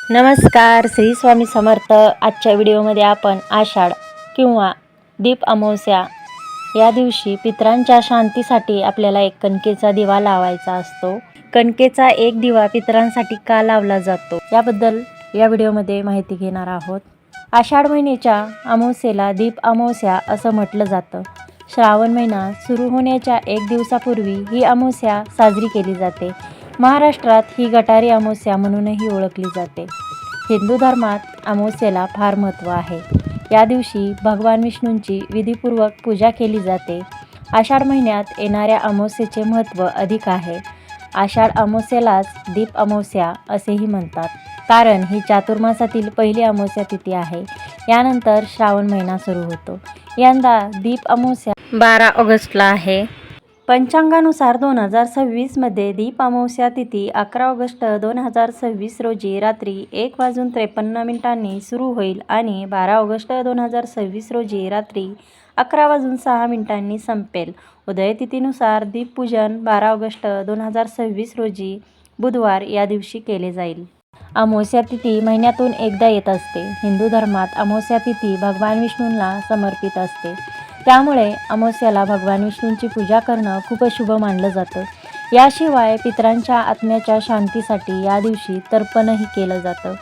नमस्कार, श्री स्वामी समर्थ। आजच्या व्हिडिओमध्ये आपण आषाढ किंवा दीप अमावस्या या दिवशी पितरांच्या शांतीसाठी आपल्याला एक कणकेचा दिवा लावायचा असतो। कणकेचा एक दिवा पितरांसाठी का लावला जातो याबद्दल या व्हिडिओमध्ये माहिती घेणार आहोत। आषाढ महिन्याच्या अमावस्येला दीप अमावस्या असं म्हटलं जातं। श्रावण महिना सुरू होण्याच्या एक दिवसापूर्वी ही अमावस्या साजरी केली जाते। महाराष्ट्रात ही गटारी अमावस्या म्हणूनही ओळखली जाते। हिंदू धर्मात अमावस्येला फार महत्त्व आहे। या दिवशी भगवान विष्णूंची विधीपूर्वक पूजा केली जाते। आषाढ महिन्यात येणाऱ्या अमावस्येचे महत्त्व अधिक आहे। आषाढ अमावस्येलाच दीप अमावस्या असेही म्हणतात, कारण ही चातुर्मासातील पहिली अमावस्या तिथी आहे। यानंतर श्रावण महिना सुरू होतो। यंदा दीप अमावस्या 12 ऑगस्टला आहे। पंचांगानुसार 2026 मध्ये दीप अमावस्या तिथी 11 ऑगस्ट 2026 रोजी रात्री 1:53 सुरू होईल आणि 12 ऑगस्ट 2026 रोजी रात्री 11:06 संपेल। उदयतिथीनुसार दीपपूजन 12 ऑगस्ट 2026 रोजी बुधवार या दिवशी केले जाईल। अमावस्या तिथी महिन्यातून एकदा येत असते। हिंदू धर्मात अमावस्या तिथी भगवान विष्णूंना समर्पित असते, त्यामुळे अमावस्याला भगवान विष्णूंची पूजा करणं खूप शुभ मानलं जातं। याशिवाय पितरांच्या आत्म्याच्या शांतीसाठी या दिवशी तर्पणही केलं जातं।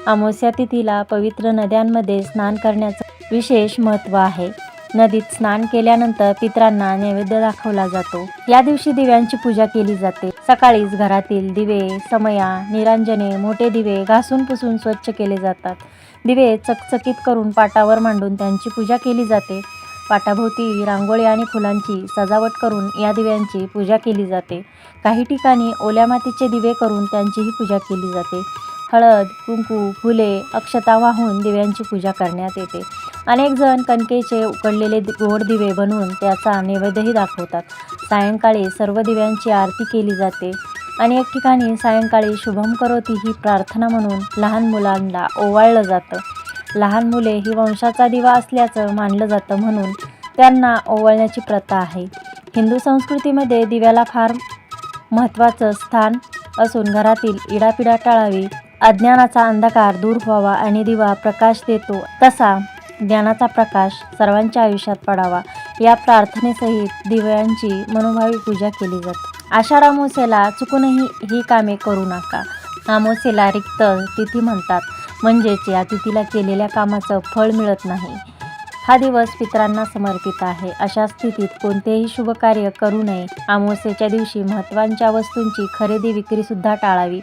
अमावस्या तिथीला पवित्र नद्यांमध्ये स्नान करण्याचं विशेष महत्त्व आहे। नदीत स्नान केल्यानंतर पितरांना नैवेद्य दाखवला जातो। या दिवशी दिव्यांची पूजा केली जाते। सकाळीच घरातील दिवे, समया, निरांजने, मोठे दिवे घासून पुसून स्वच्छ केले जातात। दिवे चकचकीत करून पाटावर मांडून त्यांची पूजा केली जाते। पाटाभोवती रांगोळी आणि फुलांची सजावट करून या दिव्यांची पूजा केली जाते। काही ठिकाणी ओल्या मातीचे दिवे करून त्यांचीही पूजा केली जाते। हळद, कुंकू, फुले, अक्षता वाहून दिव्यांची पूजा करण्यात येते। अनेक जण कणकेचे उकडलेले गोड दिवे बनवून त्याचा नैवेद्यही दाखवतात। सायंकाळी सर्व दिव्यांची आरती केली जाते। अनेक ठिकाणी सायंकाळी शुभम करोती ही प्रार्थना म्हणून लहान मुलांना ओवाळलं जातं। लहान मुले ही वंशाचा दिवा असल्याचं मानलं जातं, म्हणून त्यांना ओवाळण्याची प्रथा आहे। हिंदू संस्कृतीमध्ये दिव्याला फार महत्त्वाचं स्थान असून घरातील इडापिडा टाळावी, अज्ञानाचा अंधकार दूर व्हावा आणि दिवा प्रकाश देतो तसा ज्ञानाचा प्रकाश सर्वांच्या आयुष्यात पडावा, या प्रार्थनेसहित दिव्यांची मनोभावी पूजा केली जाते। आषाढ अमावस्येला चुकूनही ही कामे करू नका। अमावस्येला रिक्त तिथी म्हणतात, म्हणजेच या तिथीला केलेल्या कामाचं फळ मिळत नाही। हा दिवस पितरांना समर्पित आहे। अशा स्थितीत कोणतेही शुभ कार्य करू नये। अमावस्येच्या दिवशी महत्त्वाच्या वस्तूंची खरेदी विक्री सुद्धा टाळावी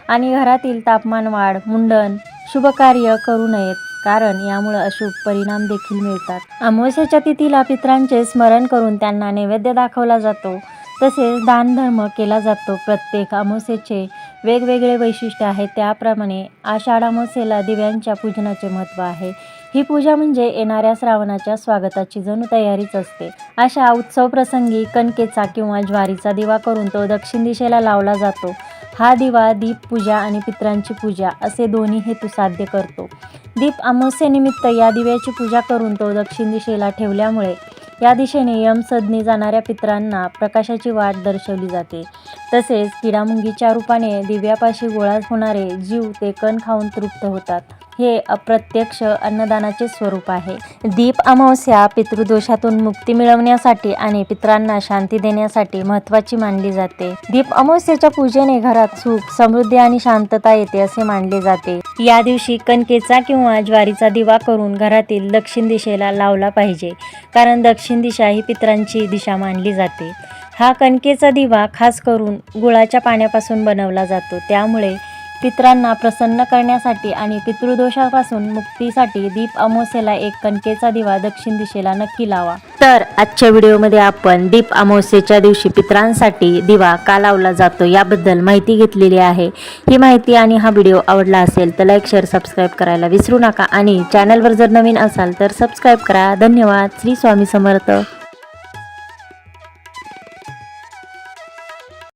आणि घरातील तापमान वाढ, मुंडन शुभ कार्य करू नयेत, कारण यामुळे अशुभ परिणाम देखील मिळतात। अमावस्येच्या तिथीला पितरांचे स्मरण करून त्यांना नैवेद्य दाखवला जातो, तसेच दानधर्म केला जातो। प्रत्येक अमावस्येचे वेगवेगळे वैशिष्ट्य आहे, त्याप्रमाणे आषाढ अमावस्येला दिव्यांच्या पूजनाचे महत्त्व आहे। ही पूजा म्हणजे येणाऱ्या श्रावणाच्या स्वागताची जणू तयारीच असते। अशा उत्सव प्रसंगी कणकेचा किंवा ज्वारीचा दिवा करून तो दक्षिण दिशेला लावला जातो। हा दिवा दीप पूजा आणि पितरांची पूजा असे दोन्ही हेतू साध्य करतो। दीप अमावस्येनिमित्त या दिव्याची पूजा करून तो दक्षिण दिशेला ठेवल्यामुळे या दिशेने यमसदनी जाणाऱ्या पितरांना प्रकाशाची वाट दर्शवली जाते। तसेच किडामुंगीच्या रूपाने दिव्यापाशी गोळा होणारे जीव ते कण खाऊन तृप्त होतात। हे अप्रत्यक्ष अन्नदानाचे स्वरूप आहे। दीप अमावस्या पितृदोषातून मुक्ती मिळवण्यासाठी आणि पितरांना शांती देण्यासाठी महत्त्वाची मानली जाते। दीप अमावस्येच्या पूजेने घरात सुख, समृद्धी आणि शांतता येते असे मानले जाते। या दिवशी कणकेचा किंवा ज्वारीचा दिवा करून घरातील दक्षिण दिशेला लावला पाहिजे, कारण दक्षिण दिशा ही पितरांची दिशा मानली जाते। हा कणकेचा दिवा खास करून गुळाच्या पाण्यापासून बनवला जातो, त्यामुळे पितरांना प्रसन्न करण्यासाठी आणि पितृदोषापासून मुक्तीसाठी दीप अमावस्येला एक कणकेचा दिवा दक्षिण दिशेला नक्की लावा। तर आजच्या व्हिडिओमध्ये आपण दीप अमावस्येच्या दिवशी पितरांसाठी दिवा का लावला जातो याबद्दल माहिती घेतलेली आहे। ही माहिती आणि हा व्हिडिओ आवडला असेल तर लाईक, शेअर, सबस्क्राईब करायला विसरू नका आणि चॅनलवर जर नवीन असाल तर सबस्क्राईब करा। धन्यवाद। श्री स्वामी समर्थ।